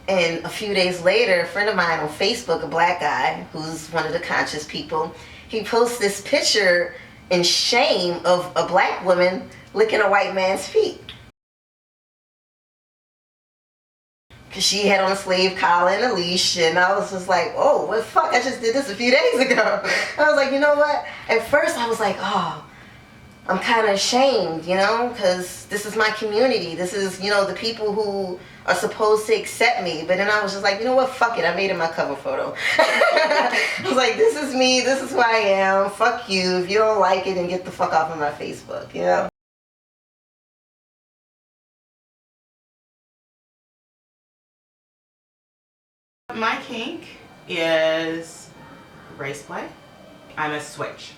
And a few days later, a friend of mine on Facebook, a black guy who's one of the conscious people, he posts this picture in shame of a black woman licking a white man's feet. Because she had on a slave collar and a leash, and I was just like, oh, what the fuck, I just did this a few days ago. I was like, you know what? At first I was like, oh, I'm kind of ashamed, you know, because this is my community. This is, you know, the people who are supposed to accept me. But then I was just like, you know what, fuck it, I made it my cover photo. I was like, this is me, this is who I am, fuck you. If you don't like it, then get the fuck off of my Facebook, you know? My kink is race play. I'm a switch.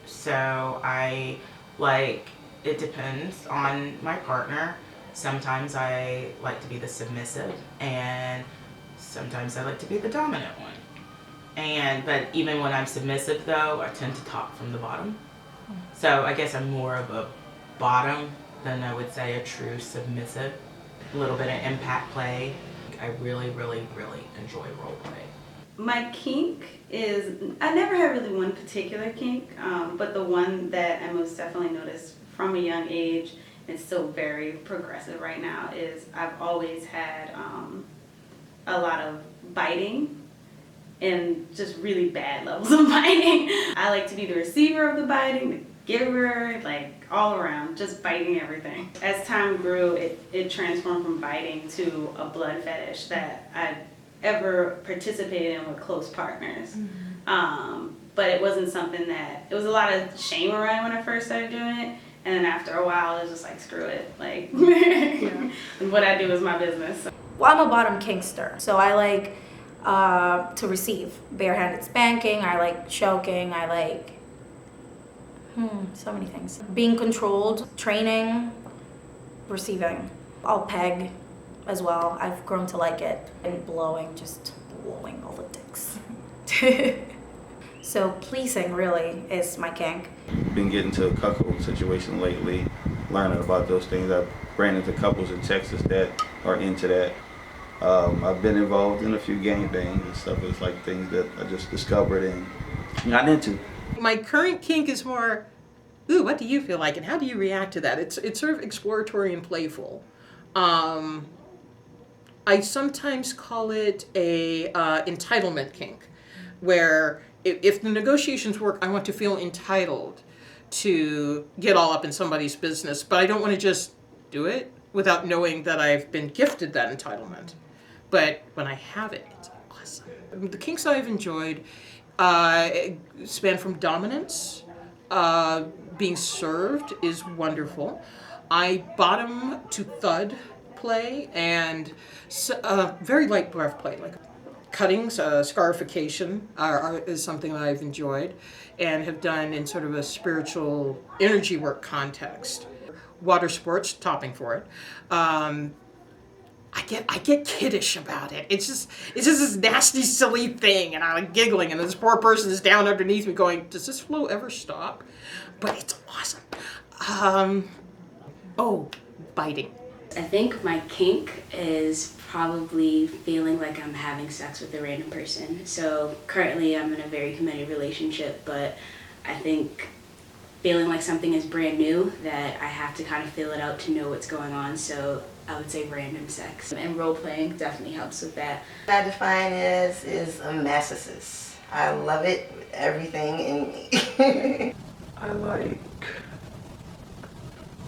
So I like, it depends on my partner. Sometimes I like to be the submissive, and sometimes I like to be the dominant one. But even when I'm submissive though, I tend to talk from the bottom. So I guess I'm more of a bottom than I would say a true submissive. A little bit of impact play. I really, really, really enjoy role play. My kink is, I never had really one particular kink, but the one that I most definitely noticed from a young age, and it's still very progressive right now, is I've always had a lot of biting and just really bad levels of biting. I like to be the receiver of the biting, the giver, like all around, just biting everything. As time grew, it transformed from biting to a blood fetish that I ever participated in with close partners. But it wasn't something that, it was a lot of shame around when I first started doing it. And then after a while, it was just like, screw it. Like, what I do is my business. Well, I'm a bottom kinkster, so I like to receive barehanded spanking, I like choking, I like so many things. Being controlled, training, receiving. I'll peg as well. I've grown to like it. And blowing, just blowing all the dicks. So pleasing really is my kink. Been getting to a cuckold situation lately, learning about those things. I've ran into couples in Texas that are into that. I've been involved in a few gangbangs and stuff. It's like things that I just discovered and got into. My current kink is more, ooh, what do you feel like and how do you react to that? It's sort of exploratory and playful. I sometimes call it a entitlement kink, where if the negotiations work, I want to feel entitled to get all up in somebody's business, but I don't want to just do it without knowing that I've been gifted that entitlement. But when I have it, it's awesome. The kinks I've enjoyed span from dominance, being served is wonderful. I bottom to thud play and very light breath play, like cuttings, scarification is something that I've enjoyed and have done in sort of a spiritual energy work context. Water sports, topping for it. I get kiddish about it. It's just this nasty, silly thing, and I'm like giggling, and this poor person is down underneath me going, does this flow ever stop? But it's awesome. Oh, biting. I think my kink is probably feeling like I'm having sex with a random person. So currently I'm in a very committed relationship, but I think feeling like something is brand new, that I have to kind of feel it out to know what's going on. So I would say random sex. And role playing definitely helps with that. What I define as is a narcissist. I love it with everything in me. I like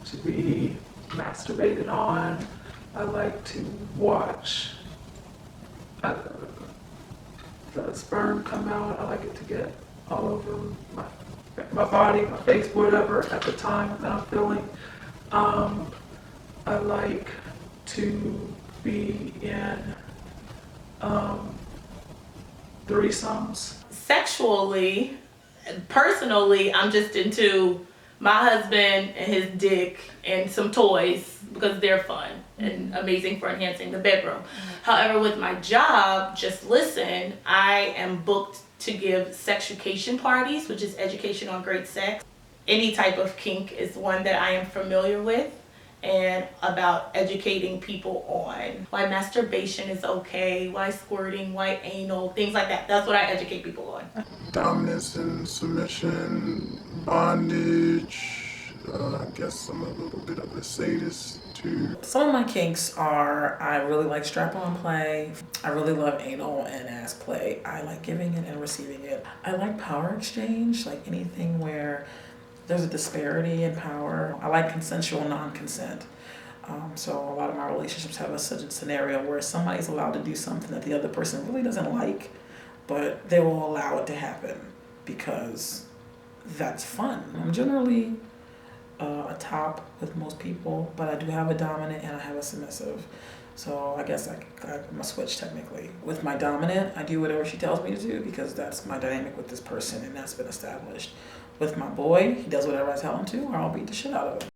to be masturbated on. I like to watch the sperm come out. I like it to get all over my body, my face, whatever at the time that I'm feeling. I like to be in threesomes. Sexually, personally, I'm just into my husband and his dick and some toys because they're fun and amazing for enhancing the bedroom. However, with my job, just listen, I am booked to give sexucation parties, which is education on great sex. Any type of kink is one that I am familiar with, and about educating people on why masturbation is okay, why squirting, why anal, things like that. That's what I educate people on. Dominance and submission, bondage. I guess I'm a little bit of a sadist too. Some of my kinks are, I really like strap-on play. I really love anal and ass play. I like giving it and receiving it. I like power exchange, like anything where there's a disparity in power. I like consensual non-consent. So a lot of my relationships have such a scenario where somebody's allowed to do something that the other person really doesn't like, but they will allow it to happen because that's fun. I'm generally a top with most people, but I do have a dominant and I have a submissive. So I guess I'm a switch technically. With my dominant, I do whatever she tells me to do because that's my dynamic with this person and that's been established. With my boy, he does whatever I tell him to or I'll beat the shit out of him.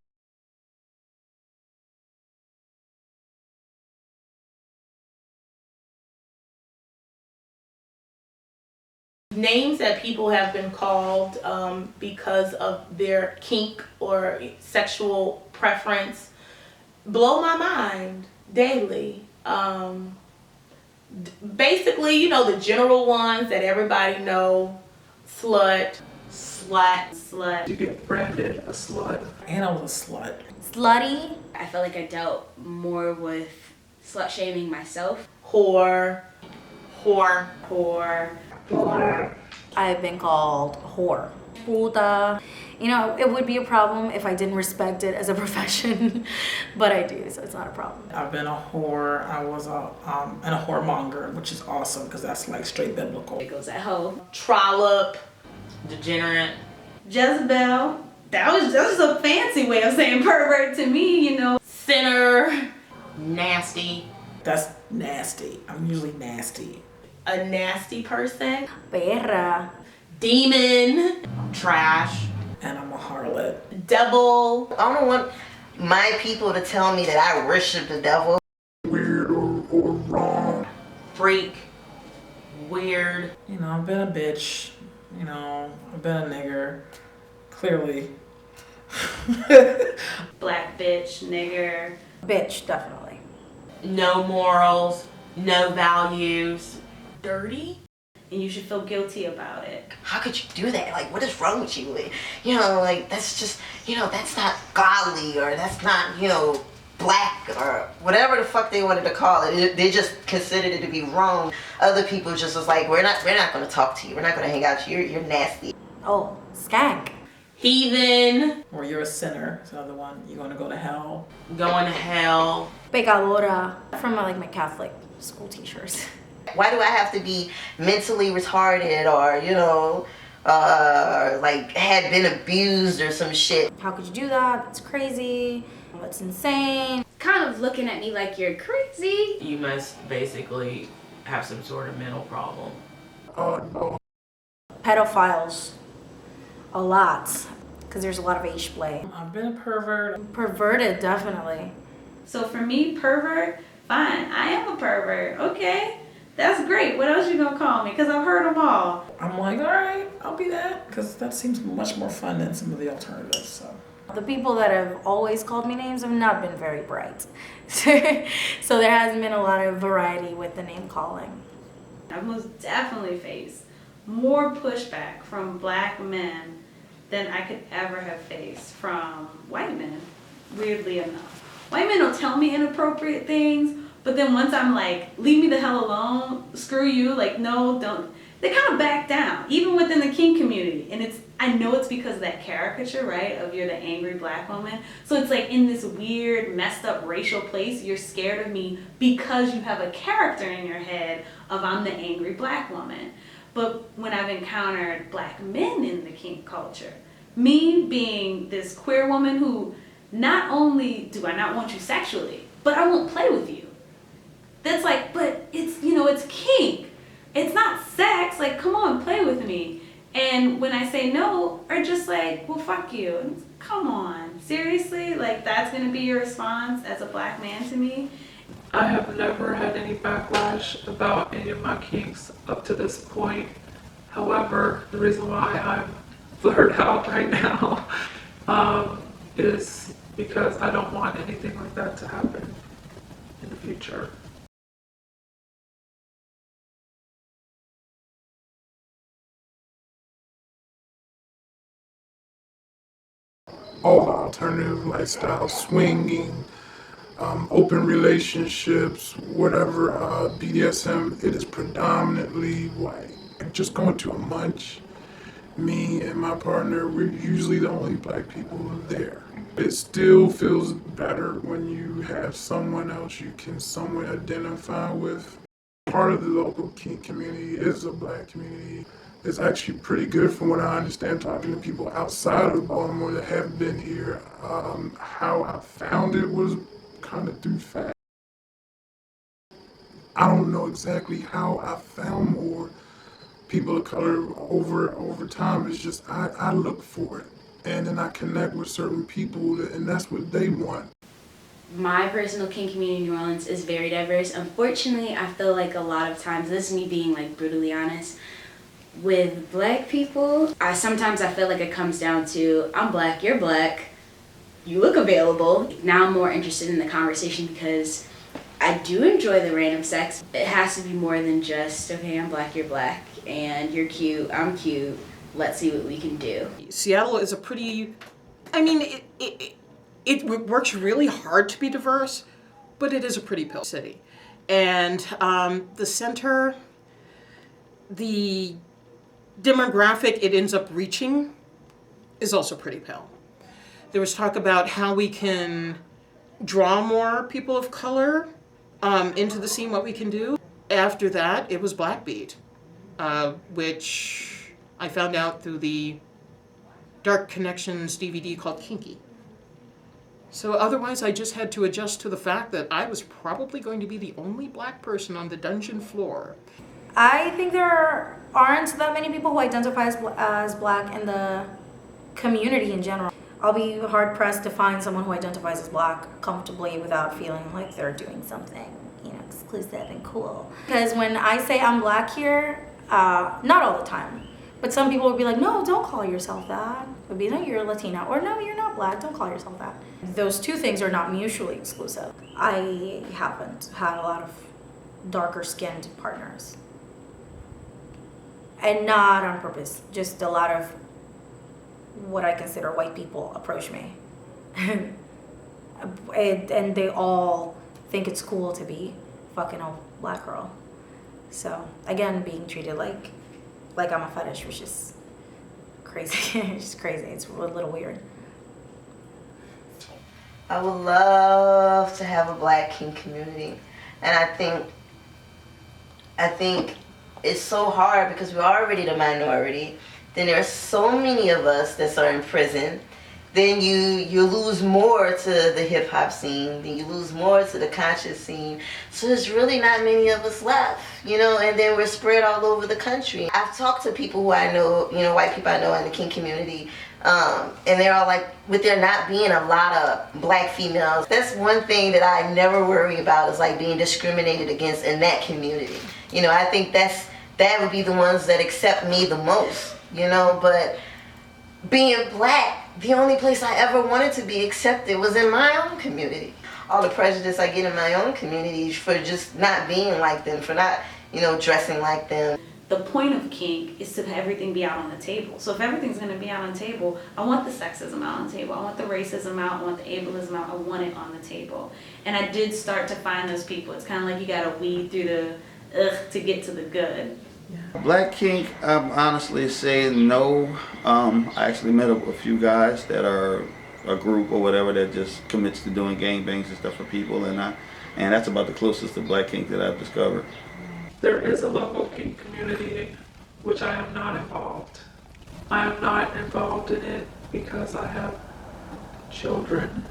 Names that people have been called because of their kink or sexual preference blow my mind daily. Basically, you know, the general ones that everybody know: slut, slut, slut. You get branded a slut. And I was a slut. Slutty. I felt like I dealt more with slut shaming myself. Whore, whore, Or I've been called whore. Puta. You know, it would be a problem if I didn't respect it as a profession, but I do, so it's not a problem. I've been a whore. I was and a whoremonger, which is awesome because that's like straight biblical. it goes at hoe. trollop, degenerate. Jezebel. That was just a fancy way of saying pervert to me, you know. Sinner, nasty, That's nasty. I'm usually nasty. a nasty person, Perra. demon, trash, And I'm a harlot. devil, I don't want my people to tell me that I worship the devil. Weird or wrong. freak, weird, You know, I've been a bitch. You know, I've been a nigger. Clearly. Black bitch, nigger. Bitch, definitely. no morals, no values, dirty. And you should feel guilty about it. How could you do that? Like, what is wrong with you? You know, like, that's just, you know, that's not godly, or that's not, you know, black, or whatever the fuck they wanted to call it. They just considered it to be wrong. Other people just was like, we're not going to talk to you. We're not going to hang out with you. You're nasty. Oh, skank. Heathen, Or you're a sinner. It's another one. You're going to go to hell. going to hell, Pecadora. From my Catholic school teachers. Why do I have to be mentally retarded, or, you know, like, had been abused or some shit? How could you do that? That's crazy. That's insane. Kind of looking at me like you're crazy. you must basically have some sort of mental problem. No. Pedophiles. A lot. Because there's a lot of age play. I've been a pervert. Perverted, definitely. So for me, pervert, fine. I am a pervert. Okay. That's great. What else you gonna call me? Because I've heard them all. I'm like, all right, I'll be that. Because that seems much more fun than some of the alternatives. So. The people that have always called me names have not been very bright. So there hasn't been a lot of variety with the name calling. I've most definitely faced more pushback from black men than I could ever have faced from white men, weirdly enough. White men will tell me inappropriate things, but then once I'm like, leave me the hell alone, screw you, like, no, don't, they kind of back down, even within the kink community. And I know it's because of that caricature, right, of you're the angry black woman. So it's like in this weird, messed up racial place, you're scared of me because you have a character in your head of I'm the angry black woman. But when I've encountered black men in the kink culture, me being this queer woman who not only do I not want you sexually, but I won't play with you. That's like, but it's, you know, it's kink. It's not sex. Like, come on, play with me. And when I say no, are just like, well, fuck you. And it's, come on, seriously? Like, that's gonna be your response as a black man to me? I have never had any backlash about any of my kinks up to this point. However, the reason why I'm blurred out right now is because I don't want anything like that to happen in the future. All the alternative lifestyles, swinging, open relationships, whatever, BDSM, it is predominantly white. Just going to a munch, me and my partner, we're usually the only black people there. It still feels better when you have someone else you can somewhat identify with. Part of the local kink community is a black community. It's actually pretty good from what I understand talking to people outside of Baltimore that have been here. How I found it was kind of through fact. I don't know exactly how I found more people of color over time. It's just I look for it, and then I connect with certain people, and that's what they want. My personal kink community in New Orleans is very diverse. Unfortunately, I feel like a lot of times, this is me being like brutally honest, with black people, sometimes I feel like it comes down to, I'm black, you're black, you look available. Now I'm more interested in the conversation because I do enjoy the random sex. It has to be more than just, okay, I'm black, you're black, and you're cute, I'm cute, let's see what we can do. Seattle is a pretty, I mean, it works really hard to be diverse, but it is a pretty pill city. And the center, the demographic it ends up reaching is also pretty pale. There was talk about how we can draw more people of color into the scene, what we can do. After that, it was Blackbeat, which I found out through the Dark Connections DVD called Kinky. So otherwise, I just had to adjust to the fact that I was probably going to be the only black person on the dungeon floor. I think there aren't that many people who identify as black in the community in general. I'll be hard pressed to find someone who identifies as black comfortably without feeling like they're doing something, exclusive and cool. Because when I say I'm black here, not all the time, but some people would be like, no, don't call yourself that. It would be, no, you're Latina, or no, you're not black, don't call yourself that. Those two things are not mutually exclusive. I haven't had a lot of darker skinned partners. And not on purpose, just a lot of what I consider white people approach me. And they all think it's cool to be fucking a black girl. So again, being treated like I'm a fetish, which is crazy. It's just crazy. It's a little weird. I would love to have a black kink community. And I think it's so hard because we're already the minority. Then there are so many of us that are in prison. Then you lose more to the hip hop scene. Then you lose more to the conscious scene. So there's really not many of us left, and then we're spread all over the country. I've talked to people who I know, white people I know in the kink community, and they're all like, with there not being a lot of black females, that's one thing that I never worry about, is like being discriminated against in that community. I think that would be the ones that accept me the most, but being black, the only place I ever wanted to be accepted was in my own community. All the prejudice I get in my own community for just not being like them, for not, dressing like them. The point of kink is to have everything be out on the table. So if everything's going to be out on the table, I want the sexism out on the table. I want the racism out. I want the ableism out. I want it on the table. And I did start to find those people. It's kind of like you got to weed through the ugh to get to the good. Black kink, I'm honestly saying no. I actually met a few guys that are a group or whatever that just commits to doing gangbangs and stuff for people, and that's about the closest to black kink that I've discovered. There is a local kink community which I am not involved. I am not involved in it because I have children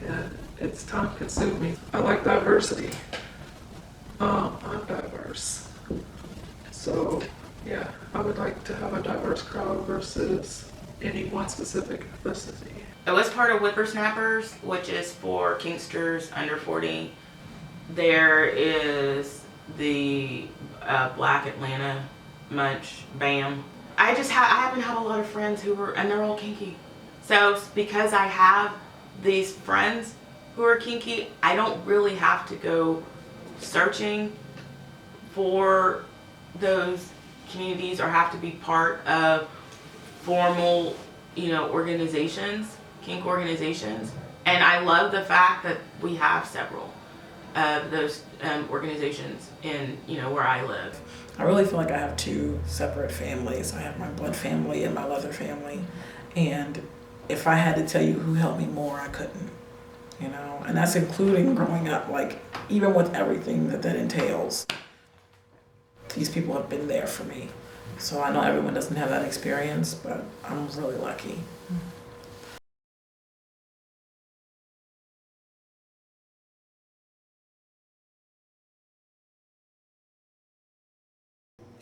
and it's time consuming. I like diversity. I'm diverse. So yeah, I would like to have a diverse crowd versus any one specific ethnicity. I was part of Whippersnappers, which is for kinksters under 40. There is the Black Atlanta Munch, BAM. I happen to have a lot of friends and they're all kinky. So because I have these friends who are kinky, I don't really have to go searching for those communities or have to be part of formal, organizations, kink organizations. And I love the fact that we have several of those organizations in, where I live. I really feel like I have two separate families. I have my blood family and my leather family. And if I had to tell you who helped me more, I couldn't, and that's including growing up, like, even with everything that entails. These people have been there for me. So I know everyone doesn't have that experience, but I'm really lucky.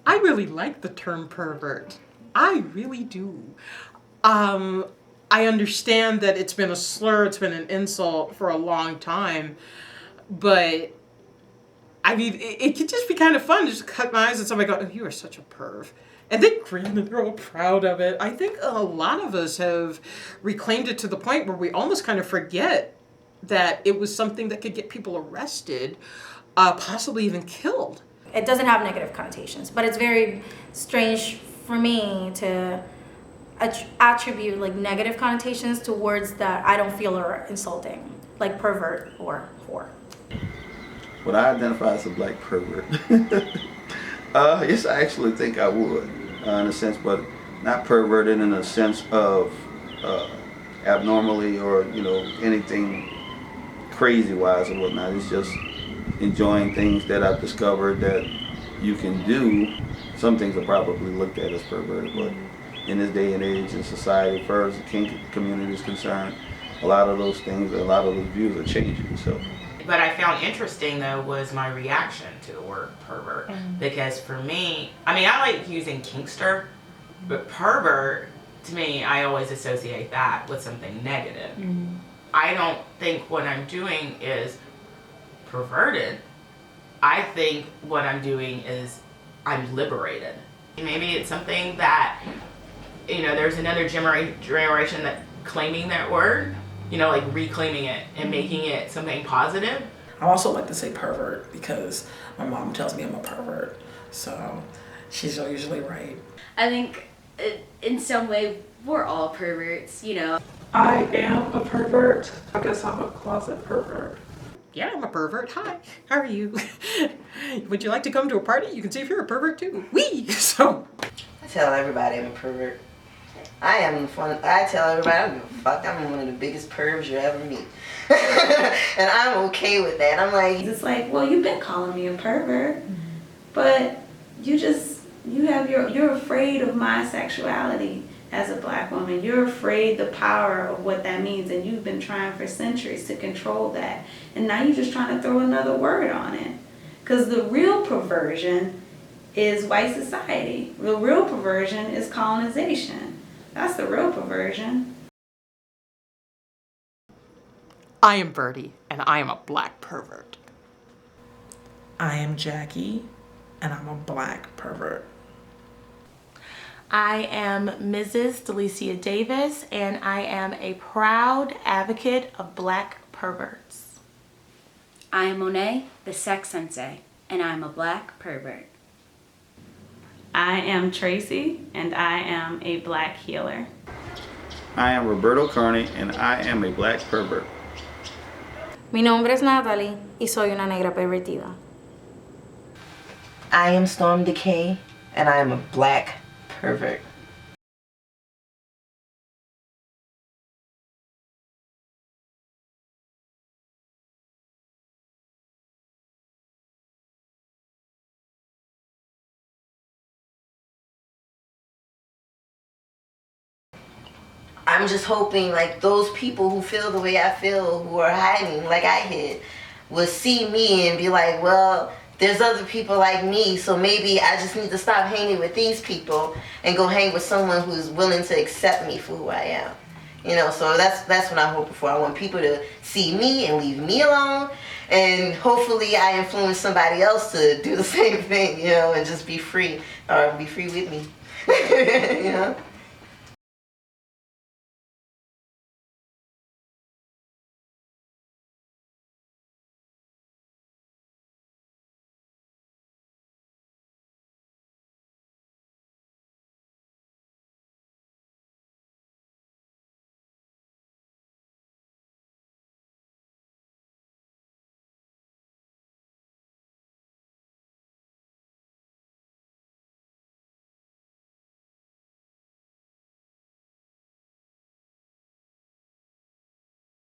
I really like the term pervert. I really do. I understand that it's been a slur, it's been an insult for a long time, but I mean, it could just be kind of fun just to cut my eyes at somebody and go, oh, you are such a perv. And they grin and they're all proud of it. I think a lot of us have reclaimed it to the point where we almost kind of forget that it was something that could get people arrested, possibly even killed. It doesn't have negative connotations, but it's very strange for me to attribute like negative connotations to words that I don't feel are insulting, like pervert or whore. Would I identify as a black pervert? Yes, I actually think I would, in a sense, but not perverted in a sense of abnormally or anything crazy-wise or whatnot. It's just enjoying things that I've discovered that you can do. Some things are probably looked at as perverted, but in this day and age in society, as far as the kink community is concerned, a lot of those things, a lot of those views are changing. So. But I found interesting though was my reaction to the word pervert, because for me, I mean, I like using kinkster, but pervert, to me, I always associate that with something negative. I don't think what I'm doing is perverted. I think what I'm doing is I'm liberated. Maybe it's something that, there's another generation that claiming that word, like reclaiming it and making it something positive. I also like to say pervert because my mom tells me I'm a pervert. So she's usually right. I think in some way we're all perverts, I am a pervert. I guess I'm a closet pervert. Yeah, I'm a pervert. Hi, how are you? Would you like to come to a party? You can see if you're a pervert too. Wee! So. I tell everybody I'm a pervert. I am fun. I tell everybody I don't give a fuck. I'm one of the biggest pervs you ever meet. And I'm okay with that. I'm like, It's like, well, you've been calling me a pervert, but you're afraid of my sexuality as a black woman. You're afraid the power of what that means, and you've been trying for centuries to control that. And now you're just trying to throw another word on it. Because the real perversion is white society. The real perversion is colonization. That's the real perversion. I am Birdie, and I am a black pervert. I am Jackie, and I'm a black pervert. I am Mrs. Delicia Davis, and I am a proud advocate of black perverts. I am Monet, the sex sensei, and I'm a black pervert. I am Tracy, and I am a black healer. I am Roberto Carney, and I am a black pervert. Mi nombre es Natalie, y soy una negra pervertida. I am Storm Decay, and I am a black pervert. I'm just hoping like those people who feel the way I feel, who are hiding like I hid, will see me and be like, well, there's other people like me, so maybe I just need to stop hanging with these people and go hang with someone who's willing to accept me for who I am. So that's what I'm hoping for. I want people to see me and leave me alone, and hopefully I influence somebody else to do the same thing, and just be free, or be free with me.